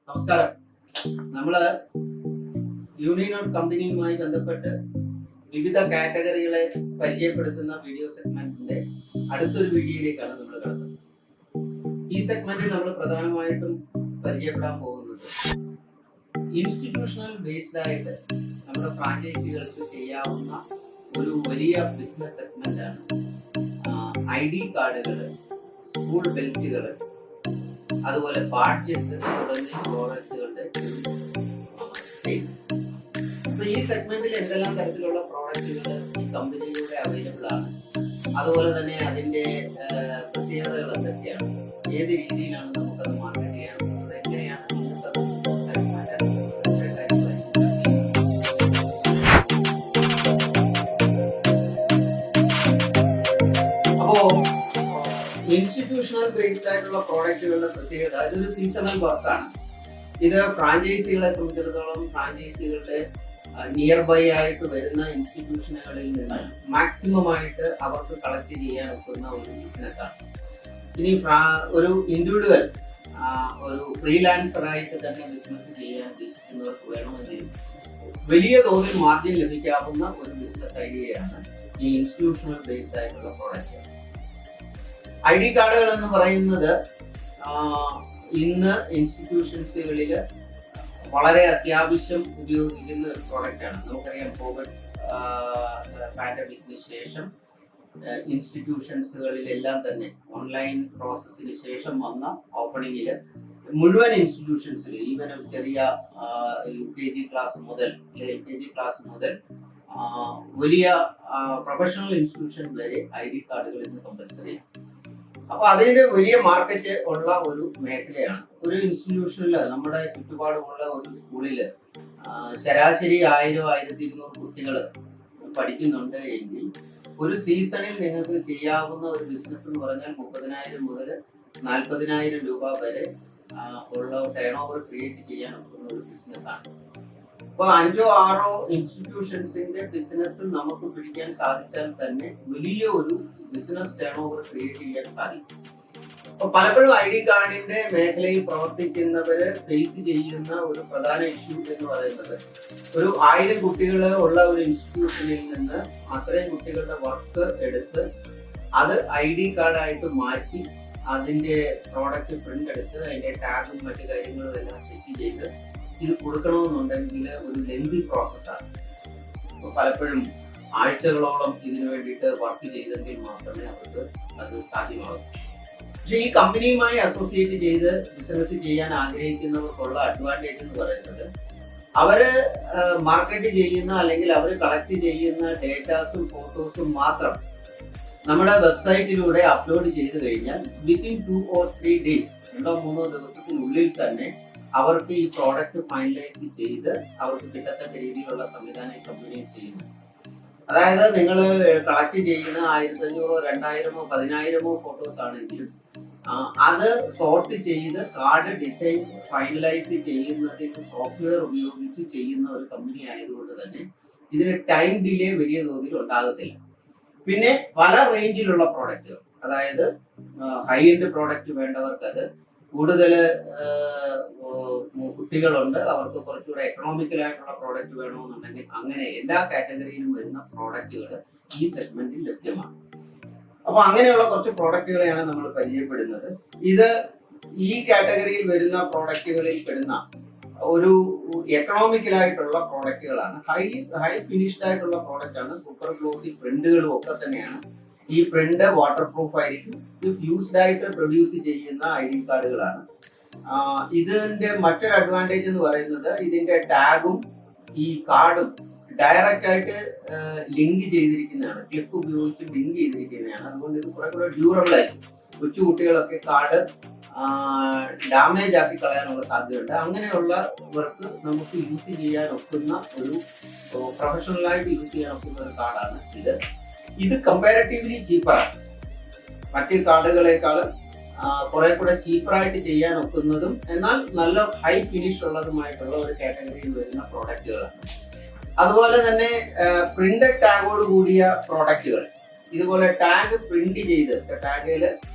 നമസ്കാരം. നമ്മള് യൂണിനോട്ട് കമ്പനിയുമായി ബന്ധപ്പെട്ട് വിവിധ കാറ്റഗറികളെ പരിചയപ്പെടുത്തുന്ന വീഡിയോ സെഗ്മെന്റിന്റെ അടുത്തൊരു വീഡിയോയിലേക്കാണ് നമ്മൾ കടന്നത്. ഈ സെഗ്മെന്റിൽ നമ്മൾ പ്രധാനമായിട്ടും പരിചയപ്പെടാൻ പോകുന്നത് ഇൻസ്റ്റിറ്റ്യൂഷണൽ ബേസ്ഡ് ആയിട്ട് നമ്മുടെ ഫ്രാഞ്ചൈസികൾക്ക് ചെയ്യാവുന്ന ഒരു വലിയ ബിസിനസ് സെഗ്മെന്റ് ആണ് ID കാർഡുകൾ, സ്കൂൾ ബെൽറ്റുകൾ, അതുപോലെ ബാഡ്ജസ് തുടങ്ങിയ പ്രോഡക്റ്റുകളുടെ സെയിൽസ്. അപ്പൊ ഈ സെഗ്മെന്റിൽ എന്തെല്ലാം തരത്തിലുള്ള പ്രോഡക്റ്റുകൾ ഈ കമ്പനിയിലൂടെ അവൈലബിൾ ആണ്, അതുപോലെ തന്നെ അതിന്റെ പ്രത്യേകതകൾ എന്തൊക്കെയാണ്, ഏത് രീതിയിലാണ് നമുക്കത് മാർക്കറ്റ് ചെയ്യാനുള്ളത്, എങ്ങനെയാണ് ഇന്നത്തെ ബിസിനസ് ആയിട്ട് മാറ്റാനുള്ളത്, അപ്പോ ഇൻസ്റ്റിറ്റ്യൂഷണൽ ബേസ്ഡ് ആയിട്ടുള്ള പ്രോഡക്റ്റുകളുടെ പ്രത്യേകത, ഇതൊരു സീസണൽ വർക്കാണ്. ഇത് ഫ്രാഞ്ചൈസികളെ സംബന്ധിച്ചിടത്തോളം ഫ്രാഞ്ചൈസികളുടെ നിയർ ബൈ ആയിട്ട് വരുന്ന ഇൻസ്റ്റിറ്റ്യൂഷനുകളിൽ നിന്ന് മാക്സിമം ആയിട്ട് അവർക്ക് കളക്ട് ചെയ്യാൻ ഒക്കുന്ന ഒരു ബിസിനസ്സാണ്. ഇനി ഒരു ഇൻഡിവിജ്വൽ ഒരു ഫ്രീലാൻസർ ആയിട്ട് തന്നെ ബിസിനസ് ചെയ്യാൻ ഉദ്ദേശിക്കുന്നവർക്ക് വേണമെങ്കിൽ വലിയ തോതിൽ മാർജിൻ ലഭിക്കാവുന്ന ഒരു ബിസിനസ് ഐഡിയയാണ് ഈ ഇൻസ്റ്റിറ്റ്യൂഷണൽ ബേസ്ഡ് ആയിട്ടുള്ള പ്രോഡക്റ്റ്. ID കാർഡുകൾ എന്ന് പറയുന്നത് ഇന്ന് ഇൻസ്റ്റിറ്റ്യൂഷൻസുകളിൽ വളരെ അത്യാവശ്യം ഉപയോഗിക്കുന്ന ഒരു പ്രോഡക്റ്റാണ്. നമുക്കറിയാം, കോവിഡ് പാൻഡമിക്കിന് ശേഷം ഇൻസ്റ്റിറ്റ്യൂഷൻസുകളിലെല്ലാം തന്നെ ഓൺലൈൻ പ്രോസസ്സിന് ശേഷം വന്ന ഓപ്പണിങ്ങിൽ മുഴുവൻ ഇൻസ്റ്റിറ്റ്യൂഷൻസിൽ, ഈവൻ ചെറിയ UKG ക്ലാസ് മുതൽ LKG ക്ലാസ് മുതൽ വലിയ പ്രൊഫഷണൽ ഇൻസ്റ്റിറ്റ്യൂഷൻ വരെ ID കാർഡുകൾ ഇന്ന് കമ്പൽസറിയാണ്. അപ്പൊ അതിന്റെ വലിയ മാർക്കറ്റ് ഉള്ള ഒരു മേഖലയാണ്. ഒരു ഇൻസ്റ്റിറ്റ്യൂഷനിൽ, നമ്മുടെ ചുറ്റുപാടുമുള്ള ഒരു സ്കൂളിൽ ശരാശരി 1000-1200 കുട്ടികൾ പഠിക്കുന്നുണ്ട് എങ്കിൽ ഒരു സീസണിൽ നിങ്ങൾക്ക് ചെയ്യാവുന്ന ഒരു ബിസിനസ് എന്ന് പറഞ്ഞാൽ 30,000 മുതൽ 40,000 രൂപ വരെ ഉള്ള ടേൺ ഓവർ ക്രിയേറ്റ് ചെയ്യാൻ ഒക്കുന്ന ഒരു ബിസിനസ്സാണ്. അപ്പൊ 5-6 ഇൻസ്റ്റിറ്റ്യൂഷൻസിന്റെ ബിസിനസ് നമുക്ക് പിടിക്കാൻ സാധിച്ചാൽ തന്നെ വലിയ ഒരു ബിസിനസ് ടേൺ ഓവർ ക്രിയേറ്റ് ചെയ്യാൻ സാധിക്കും. അപ്പൊ പലപ്പോഴും ID കാർഡിന്റെ മേഖലയിൽ പ്രവർത്തിക്കുന്നവര് ഫേസ് ചെയ്യുന്ന ഒരു പ്രധാന ഇഷ്യൂ എന്ന് പറയുന്നത്, ഒരു 1000 കുട്ടികൾ ഉള്ള ഒരു ഇൻസ്റ്റിറ്റ്യൂഷനിൽ നിന്ന് അത്രയും കുട്ടികളുടെ വർക്ക് എടുത്ത് അത് ID കാർഡായിട്ട് മാറ്റി അതിന്റെ പ്രോഡക്റ്റ് പ്രിന്റ് എടുത്ത് അതിന്റെ ടാഗും മറ്റു കാര്യങ്ങളും എല്ലാം സെറ്റ് ചെയ്ത് ഇത് കൊടുക്കണമെന്നുണ്ടെങ്കിൽ ഒരു ലെന്തി പ്രോസസ്സാണ്. അപ്പൊ പലപ്പോഴും ആഴ്ചകളോളം ഇതിനു വേണ്ടിയിട്ട് വർക്ക് ചെയ്തെങ്കിൽ മാത്രമേ അവർക്ക് അത് സാധ്യമാകൂ. പക്ഷെ ഈ കമ്പനിയുമായി അസോസിയേറ്റ് ചെയ്ത് ബിസിനസ് ചെയ്യാൻ ആഗ്രഹിക്കുന്നവർക്കുള്ള അഡ്വാൻറ്റേജ് എന്ന് പറയുന്നത്, അവര് മാർക്കറ്റ് ചെയ്യുന്ന അല്ലെങ്കിൽ അവർ കളക്ട് ചെയ്യുന്ന ഡേറ്റാസും ഫോട്ടോസും മാത്രം നമ്മുടെ വെബ്സൈറ്റിലൂടെ അപ്ലോഡ് ചെയ്ത് കഴിഞ്ഞാൽ വിത്തിൻ 2 or 3 days, 2-3 ദിവസത്തിനുള്ളിൽ തന്നെ അവർക്ക് ഈ പ്രോഡക്റ്റ് ഫൈനലൈസ് ചെയ്ത് അവർക്ക് കിട്ടത്തക്ക രീതിയിലുള്ള സംവിധാനം കമ്പനി ചെയ്യുന്നു. അതായത് നിങ്ങൾ കളക്ട് ചെയ്യുന്ന 1500, 2000, 10,000 ഫോട്ടോസ് ആണെങ്കിലും അത് സോർട്ട് ചെയ്ത് കാർഡ് ഡിസൈൻ ഫൈനലൈസ് ചെയ്യുന്നതിന് സോഫ്റ്റ്വെയർ ഉപയോഗിച്ച് ചെയ്യുന്ന ഒരു കമ്പനി ആയതുകൊണ്ട് തന്നെ ഇതിന് ടൈം ഡിലേ വലിയ തോതിൽ ഉണ്ടാകത്തില്ല. പിന്നെ പല റേഞ്ചിലുള്ള പ്രോഡക്റ്റുകൾ, അതായത് ഹൈ എൻഡ് പ്രോഡക്റ്റ് വേണ്ടവർക്ക്, അത് കൂടുതൽ കുട്ടികളുണ്ട് അവർക്ക് കുറച്ചുകൂടെ എക്കണോമിക്കലായിട്ടുള്ള പ്രോഡക്റ്റ് വേണമെന്നുണ്ടെങ്കിൽ, അങ്ങനെ എല്ലാ കാറ്റഗറിയിലും വരുന്ന പ്രോഡക്റ്റുകൾ ഈ സെഗ്മെന്റിൽ ലഭ്യമാണ്. അപ്പൊ അങ്ങനെയുള്ള കുറച്ച് പ്രോഡക്റ്റുകളെയാണ് നമ്മൾ പരിചയപ്പെടുന്നത്. ഇത് ഈ കാറ്റഗറിയിൽ വരുന്ന പ്രോഡക്റ്റുകളിൽ പെടുന്ന ഒരു എക്കണോമിക്കലായിട്ടുള്ള പ്രോഡക്റ്റുകളാണ്. ഹൈ ഫിനിഷ്ഡ് ആയിട്ടുള്ള പ്രോഡക്റ്റ് ആണ്. സൂപ്പർ ഗ്ലോസി പ്രിന്റുകളും ഒക്കെ തന്നെയാണ്. ഈ പ്രിന്റ് വാട്ടർ പ്രൂഫ് ആയിരിക്കും. ഇത് ഫ്യൂസ്ഡ് ആയിട്ട് പ്രൊഡ്യൂസ് ചെയ്യുന്ന ID കാർഡുകളാണ്. ഇതിന്റെ മറ്റൊരു അഡ്വാൻറ്റേജ് എന്ന് പറയുന്നത്, ഇതിന്റെ ടാഗും ഈ കാർഡും ഡയറക്റ്റ് ആയിട്ട് ലിങ്ക് ചെയ്തിരിക്കുന്നതാണ്, ക്ലിപ്പ് ഉപയോഗിച്ച് ലിങ്ക് ചെയ്തിരിക്കുന്നതാണ്. അതുകൊണ്ട് ഇത് കുറെ കൂടെ ഡ്യൂറബിൾ ആയിരിക്കും. കൊച്ചു കുട്ടികളൊക്കെ കാർഡ് ഡാമേജ് ആക്കി കളയാനുള്ള സാധ്യതയുണ്ട്. അങ്ങനെയുള്ളവർക്ക് നമുക്ക് യൂസ് ചെയ്യാൻ ഒക്കുന്ന ഒരു പ്രൊഫഷണലായിട്ട് യൂസ് ചെയ്യാൻ ഒക്കുന്ന ഒരു കാർഡാണ് ഇത്. ഇത് കമ്പാരിറ്റീവ്ലി ചീപ്പറാണ്. മറ്റ് കാർഡുകളെക്കാളും കുറെ കൂടെ ചീപ്പറായിട്ട് ചെയ്യാൻ ഒക്കുന്നതും എന്നാൽ നല്ല ഹൈ ഫിനിഷ് ഉള്ളതുമായിട്ടുള്ള ഒരു കാറ്റഗറിയിൽ വരുന്ന പ്രോഡക്റ്റുകളാണ്. അതുപോലെ തന്നെ പ്രിന്റഡ് ടാഗോട് കൂടിയ പ്രോഡക്റ്റുകൾ, ഇതുപോലെ ടാഗ് പ്രിന്റ് ചെയ്ത് ടാഗിൽ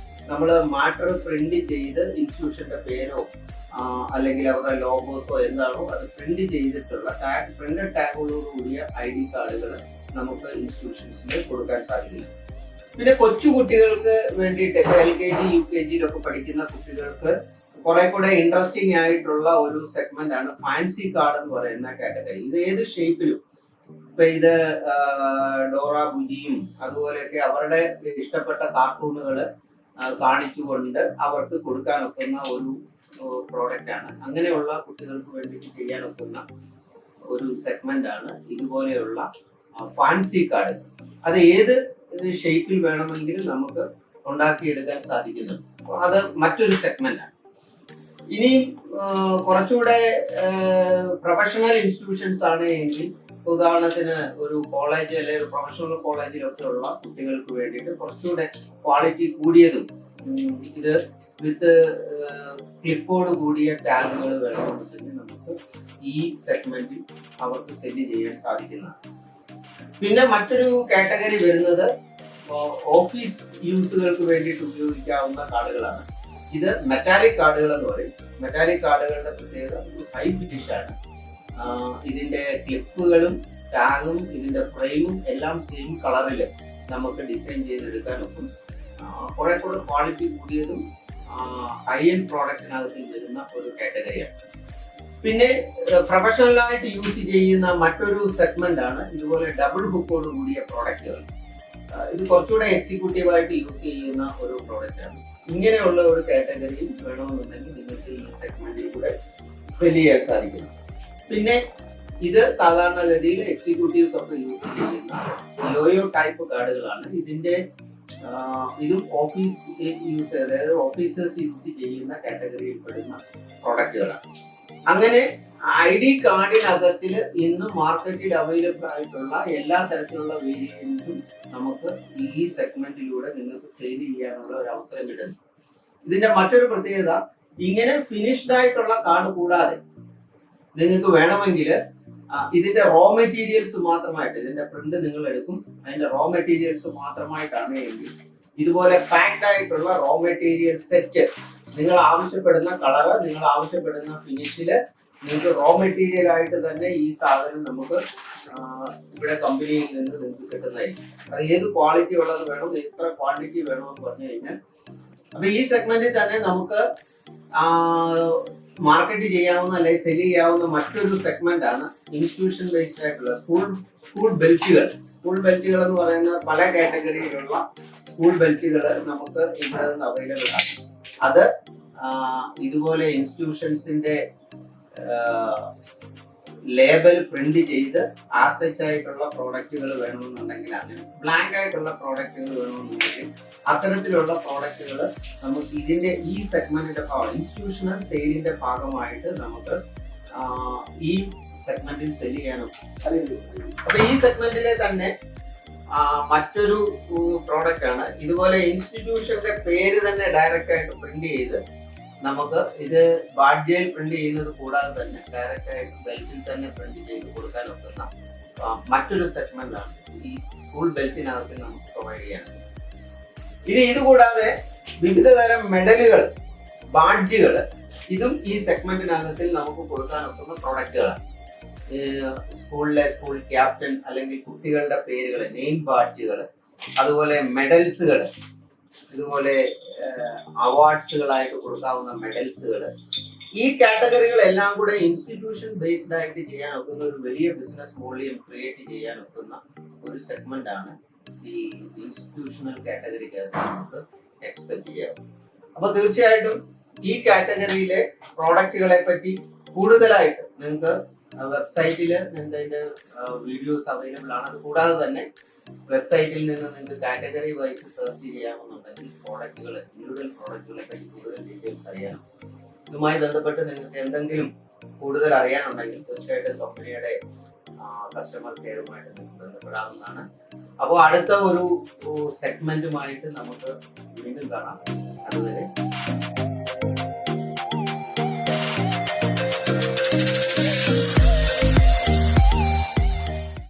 നമ്മൾ മാറ്റർ പ്രിന്റ് ചെയ്ത് ഇൻസ്റ്റിറ്റ്യൂഷന്റെ പേരോ അല്ലെങ്കിൽ അവരുടെ ലോഗോസോ എന്താണോ അത് പ്രിന്റ് ചെയ്തിട്ടുള്ള പ്രിന്റഡ് ടാഗുകളോട് കൂടിയ ID കാർഡുകൾ നമുക്ക് ഇൻസ്റ്റിറ്റ്യൂഷൻസിൽ കൊടുക്കാൻ സാധിക്കും. പിന്നെ കൊച്ചു കുട്ടികൾക്ക് വേണ്ടിയിട്ട് LKG UKG പഠിക്കുന്ന കുട്ടികൾക്ക് കുറെ കൂടെ ഇൻട്രസ്റ്റിംഗ് ആയിട്ടുള്ള ഒരു സെഗ്മെന്റ് ആണ് ഫാൻസി കാർഡ് എന്ന് പറയുന്ന കാറ്റഗറി. ഇത് ഏത് ഷേപ്പിലും, ഇപ്പൊ ഇത് ഡോറ ബുജിയും അതുപോലെയൊക്കെ അവരുടെ ഇഷ്ടപ്പെട്ട കാർട്ടൂണുകൾ കാണിച്ചുകൊണ്ട് അവർക്ക് കൊടുക്കാൻ ഒക്കുന്ന ഒരു പ്രോഡക്റ്റ് ആണ്. അങ്ങനെയുള്ള കുട്ടികൾക്ക് വേണ്ടിയിട്ട് ചെയ്യാൻ ഒക്കുന്ന ഒരു സെഗ്മെന്റ് ആണ് ഇതുപോലെയുള്ള ഫാൻസി കാർഡ്. അത് ഏത് ഷേപ്പിൽ വേണമെങ്കിലും നമുക്ക് ഉണ്ടാക്കിയെടുക്കാൻ സാധിക്കുന്നുണ്ട്. അത് മറ്റൊരു സെഗ്മെന്റ് ആണ്. ഇനിയും കുറച്ചുകൂടെ പ്രൊഫഷണൽ ഇൻസ്റ്റിറ്റ്യൂഷൻസ് ആണ് എങ്കിൽ, ഉദാഹരണത്തിന് ഒരു കോളേജ് അല്ലെങ്കിൽ ഒരു പ്രൊഫഷണൽ കോളേജിലൊക്കെ ഉള്ള കുട്ടികൾക്ക് വേണ്ടിയിട്ട് കുറച്ചുകൂടെ ക്വാളിറ്റി കൂടിയതും ഇത് വിത്ത് ക്ലിപ്പോട് കൂടിയ ടാഗുകൾ വേണമെന്നുണ്ടെങ്കിൽ നമുക്ക് ഈ സെഗ്മെന്റിൽ അവർക്ക് സെല് ചെയ്യാൻ സാധിക്കുന്നതാണ്. പിന്നെ മറ്റൊരു കാറ്റഗറി വരുന്നത് ഓഫീസ് യൂസുകൾക്ക് വേണ്ടിയിട്ട് ഉപയോഗിക്കാവുന്ന കാർഡുകളാണ്. ഇത് മെറ്റാലിക് കാർഡുകൾ എന്ന് പറയും. മെറ്റാലിക് കാർഡുകളുടെ പ്രത്യേകത ഹൈ ഫിനിഷ് ആണ്. ഇതിന്റെ ക്ലിപ്പുകളും ടാഗും ഇതിന്റെ ഫ്രെയിമും എല്ലാം സെയിം കളറിൽ നമുക്ക് ഡിസൈൻ ചെയ്തെടുക്കാൻ ഒക്കും. കുറെ കൂടെ ക്വാളിറ്റി കൂടിയതും ഹൈ എൻഡ് പ്രോഡക്റ്റിനകത്ത് വരുന്ന ഒരു കാറ്റഗറിയാണ്. പിന്നെ പ്രൊഫഷണലായിട്ട് യൂസ് ചെയ്യുന്ന മറ്റൊരു സെഗ്മെന്റ് ആണ് ഇതുപോലെ ഡബിൾ ഹുക്കോട് കൂടിയ പ്രോഡക്റ്റുകൾ. ഇത് കുറച്ചുകൂടെ എക്സിക്യൂട്ടീവായിട്ട് യൂസ് ചെയ്യുന്ന ഒരു പ്രോഡക്റ്റ് ആണ്. ഇങ്ങനെയുള്ള ഒരു കാറ്റഗറിയും വേണമെന്നുണ്ടെങ്കിൽ നിങ്ങൾക്ക് ഈ സെഗ്മെന്റിൽ കൂടെ സെല് ചെയ്യാൻ സാധിക്കും. പിന്നെ ഇത് സാധാരണഗതിയിൽ എക്സിക്യൂട്ടീവ്സ് ഒക്കെ യൂസ് ചെയ്യുന്ന ലോയോ ടൈപ്പ് കാർഡുകളാണ്. ഇതും ഓഫീസ് യൂസ്, അതായത് ഓഫീസേഴ്സ് യൂസ് ചെയ്യുന്ന കാറ്റഗറിയിൽ പെടുന്ന പ്രോഡക്റ്റുകളാണ്. അങ്ങനെ ID കാർഡിനകത്തിൽ ഇന്ന് മാർക്കറ്റിൽ അവൈലബിൾ ആയിട്ടുള്ള എല്ലാ തരത്തിലുള്ള വേരിയൻസും നമുക്ക് ഈ സെഗ്മെന്റിലൂടെ നിങ്ങൾക്ക് സെയിൽ ചെയ്യാനുള്ള ഒരു അവസരം കിട്ടുന്നു. ഇതിന്റെ മറ്റൊരു പ്രത്യേകത, ഇങ്ങനെ ഫിനിഷ്ഡ് ആയിട്ടുള്ള കാർഡ് കൂടാതെ നിങ്ങൾക്ക് വേണമെങ്കിൽ ഇതിന്റെ റോ മെറ്റീരിയൽസ് മാത്രമായിട്ട്, ഇതിന്റെ പ്രിന്റ് നിങ്ങൾ എടുക്കും, അതിന്റെ റോ മെറ്റീരിയൽസ് മാത്രമായിട്ടാണ് എങ്കിൽ ഇതുപോലെ പാക്ഡ് ആയിട്ടുള്ള റോ മെറ്റീരിയൽ സെറ്റ് നിങ്ങൾ ആവശ്യപ്പെടുന്ന കളറ്, നിങ്ങൾ ആവശ്യപ്പെടുന്ന ഫിനിഷില് നിങ്ങൾക്ക് റോ മെറ്റീരിയൽ ആയിട്ട് തന്നെ ഈ സാധനം നമുക്ക് ഇവിടെ കമ്പനിയിൽ നിന്ന് നിങ്ങൾക്ക് കിട്ടുന്നതായിരിക്കും. അത് ഏത് ക്വാളിറ്റി ഉള്ളത് വേണം, എത്ര ക്വാണ്ടിറ്റി വേണമെന്ന് പറഞ്ഞു കഴിഞ്ഞാൽ, അപ്പൊ ഈ സെഗ്മെന്റിൽ തന്നെ നമുക്ക് മാർക്കറ്റ് ചെയ്യാവുന്ന അല്ലെങ്കിൽ സെല് ചെയ്യാവുന്ന മറ്റൊരു സെഗ്മെന്റ് ആണ് ഇൻസ്റ്റിറ്റ്യൂഷൻ ബേസ്ഡ് ആയിട്ടുള്ള സ്കൂൾ ബെൽറ്റുകൾ. സ്കൂൾ ബെൽറ്റുകൾ എന്ന് പറയുന്ന പല കാറ്റഗറിയിലുള്ള സ്കൂൾ ബെൽറ്റുകൾ നമുക്ക് ഇവിടെ നിന്ന് അവൈലബിൾ ആണ്. അത് ഇതുപോലെ ഇൻസ്റ്റിറ്റ്യൂഷൻസിന്റെ ലേബൽ പ്രിന്റ് ചെയ്ത് ആസച്ച് ആയിട്ടുള്ള പ്രോഡക്റ്റുകൾ വേണമെന്നുണ്ടെങ്കിൽ, അങ്ങനെ ബ്ലാങ്ക് ആയിട്ടുള്ള പ്രോഡക്റ്റുകൾ വേണമെന്നുണ്ടെങ്കിൽ അത്തരത്തിലുള്ള പ്രോഡക്റ്റുകൾ നമുക്ക് ഇതിന്റെ ഈ സെഗ്മെന്റിന്റെ ഇൻസ്റ്റിറ്റ്യൂഷണൽ സെയിലിന്റെ ഭാഗമായിട്ട് നമുക്ക് ഈ സെഗ്മെന്റിൽ സെല് ചെയ്യാനും. അപ്പൊ ഈ സെഗ്മെന്റിലെ തന്നെ മറ്റൊരു പ്രോഡക്റ്റ് ആണ് ഇതുപോലെ ഇൻസ്റ്റിറ്റ്യൂഷന്റെ പേര് തന്നെ ഡയറക്റ്റ് ആയിട്ട് പ്രിന്റ് ചെയ്ത് നമുക്ക് ഇത് ബാഡ്ജയിൽ പ്രിന്റ് ചെയ്യുന്നത് കൂടാതെ തന്നെ ഡയറക്റ്റ് ആയിട്ട് ബെൽറ്റിൽ തന്നെ പ്രിന്റ് ചെയ്ത് കൊടുക്കാൻ ഒക്കുന്ന മറ്റൊരു സെഗ്മെന്റ് ആണ് ഈ സ്കൂൾ ബെൽറ്റിനകത്ത് നമുക്ക് പ്രൊവൈഡ് ചെയ്യാൻ. ഇനി ഇത് കൂടാതെ വിവിധ തരം മെഡലുകൾ, ബാഡ്ജുകൾ, ഇതും ഈ സെഗ്മെന്റിനകത്തിൽ നമുക്ക് കൊടുക്കാൻ ഒക്കുന്ന പ്രോഡക്റ്റുകളാണ്. സ്കൂൾ ക്യാപ്റ്റൻ അല്ലെങ്കിൽ കുട്ടികളുടെ പേരുകൾ, നെയിം ബാഡ്ജുകൾ, അതുപോലെ മെഡൽസുകൾ, ഇതുപോലെ അവാർഡ്സുകളായിട്ട് കൊടുക്കാവുന്ന മെഡൽസുകൾ, ഈ കാറ്റഗറികളെല്ലാം കൂടെ ഇൻസ്റ്റിറ്റ്യൂഷൻ ബേസ്ഡ് ആയിട്ട് ചെയ്യാൻ ഒക്കുന്ന ഒരു വലിയ ബിസിനസ് വോളിയം ക്രിയേറ്റ് ചെയ്യാൻ ഒക്കുന്ന ഒരു സെഗ്മെന്റ് ആണ് ഈ ഇൻസ്റ്റിറ്റ്യൂഷണൽ കാറ്റഗറിക്കകത്ത് നമുക്ക് എക്സ്പെക്ട് ചെയ്യാം. അപ്പൊ തീർച്ചയായിട്ടും ഈ കാറ്റഗറിയിലെ പ്രോഡക്റ്റുകളെ പറ്റി കൂടുതലായിട്ട് നിങ്ങൾക്ക് വെബ്സൈറ്റിൽ നിങ്ങൾക്ക് അതിന്റെ വീഡിയോസ് അവൈലബിൾ ആണ്. അത് കൂടാതെ തന്നെ വെബ്സൈറ്റിൽ നിന്ന് നിങ്ങൾക്ക് കാറ്റഗറി വൈസ് സെർച്ച് ചെയ്യാമെന്നുണ്ടെങ്കിൽ പ്രോഡക്റ്റുകൾ, ഇൻഡിവിജ്വൽ പ്രോഡക്റ്റുകളെ പറ്റി കൂടുതൽ ഡീറ്റെയിൽസ് അറിയാം. ഇതുമായി ബന്ധപ്പെട്ട് നിങ്ങൾക്ക് എന്തെങ്കിലും കൂടുതൽ അറിയാനുണ്ടെങ്കിൽ തീർച്ചയായിട്ടും കമ്പനിയുടെ കസ്റ്റമർ കെയറുമായിട്ട് നിങ്ങൾക്ക് ബന്ധപ്പെടാവുന്നതാണ്. അപ്പോൾ അടുത്ത ഒരു സെഗ്മെന്റുമായിട്ട് നമുക്ക് വീണ്ടും കാണാം. അതുവരെ